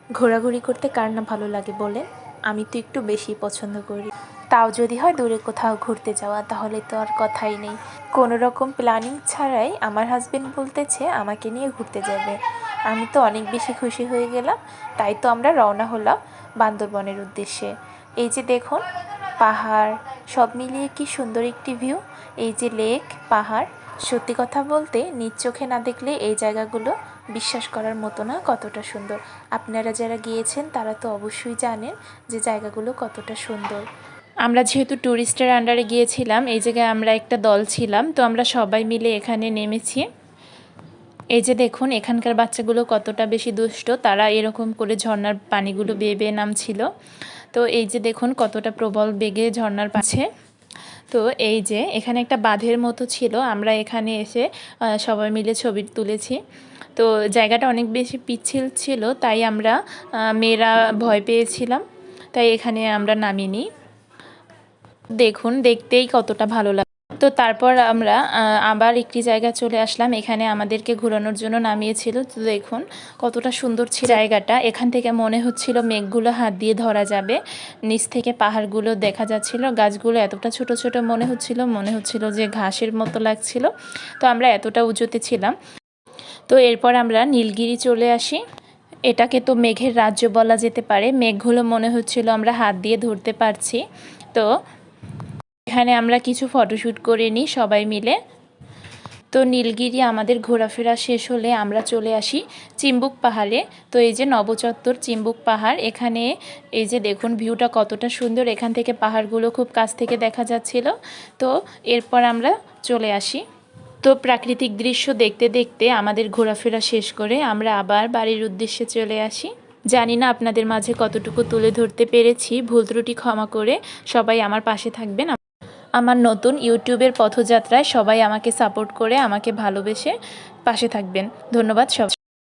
ঘোরাঘুরি করতে কার না ভালো লাগে বলেন? আমি তো একটু বেশি পছন্দ করি। তাও যদি হয় দূরে কোথাও ঘুরতে যাওয়া, তাহলে তো আর কথাই নেই। কোনো রকম প্ল্যানিং ছাড়াই আমার হাজবেন্ড বলতেছে আমাকে নিয়ে ঘুরতে যাবে। আমি তো অনেক বেশি খুশি হয়ে গেলাম। তাই তো আমরা রওনা হলাম বান্দরবনের উদ্দেশ্যে। এই যে দেখুন, পাহাড় সব মিলিয়ে কি সুন্দর একটি ভিউ। এই যে লেক, পাহাড়, সত্যি কথা বলতে নিজ চোখে না দেখলে এই জায়গাগুলো বিশ্বাস করার মতো না কতটা সুন্দর। আপনারা যারা গিয়েছেন তারা তো অবশ্যই জানেন যে জায়গাগুলো কতটা সুন্দর। আমরা যেহেতু ট্যুরিস্টের আন্ডারে গিয়েছিলাম, এই জায়গায় আমরা একটা দল ছিলাম, তো আমরা সবাই মিলে এখানে নেমেছি। এই যে দেখুন, এখানকার বাচ্চাগুলো কতটা বেশি দুষ্ট, তারা এরকম করে ঝর্ণার পানিগুলো বেয়ে বেয়ে নামছিল। তো এই যে দেখুন কতটা প্রবল বেগে ঝর্ণার পাছে। তো এই যে এখানে একটা বাঁধের মতো ছিল, আমরা এখানে এসে সবাই মিলে ছবি তুলেছি। তো জায়গাটা অনেক বেশি পিচ্ছিল ছিল, তাই আমরা মেয়েরা ভয় পেয়েছিলাম, তাই এখানে আমরা নামিনি। দেখুন দেখতেই কতটা ভালো লাগে। তো তারপর আমরা আবার একটি জায়গা চলে আসলাম, এখানে আমাদেরকে ঘোরানোর জন্য নামিয়েছিল। তো দেখুন কতটা সুন্দর ছিল জায়গাটা। এখান থেকে মনে হচ্ছিল মেঘগুলো হাত দিয়ে ধরা যাবে, নিচ থেকে পাহাড়গুলো দেখা যাচ্ছিল, গাছগুলো এতটা ছোট ছোট মনে হচ্ছিল যে ঘাসের মতো লাগছিল। তো আমরা এতটা উঁচুতে ছিলাম। তো এরপর আমরা নীলগিরি চলে আসি। এটাকে তো মেঘের রাজ্য বলা যেতে পারে। মেঘগুলো মনে হচ্ছিল আমরা হাত দিয়ে ধরতে পারছি। তো এখানে আমরা কিছু ফটোশ্যুট করে নিই সবাই মিলে। তো নীলগিরি আমাদের ঘোরাফেরা শেষ হলে আমরা চলে আসি চিম্বুক পাহাড়ে। তো এই যে নবচত্বর চিম্বুক পাহাড়, এখানে এই যে দেখুন ভিউটা কতটা সুন্দর, এখান থেকে পাহাড়গুলো খুব কাছ থেকে দেখা যাচ্ছিল। তো এরপর আমরা চলে আসি। তো প্রাকৃতিক দৃশ্য দেখতে দেখতে আমাদের ঘোরাফেরা শেষ করে আমরা আবার বাড়ির উদ্দেশ্যে চলে আসি। জানি না আপনাদের মাঝে কতটুকু তুলে ধরতে পেরেছি, ভুল ত্রুটি ক্ষমা করে সবাই আমার পাশে থাকবেন। আমার নতুন ইউটিউবের পথযাত্রায় সবাই আমাকে সাপোর্ট করে, আমাকে ভালোবেসে পাশে থাকবেন। ধন্যবাদ সব।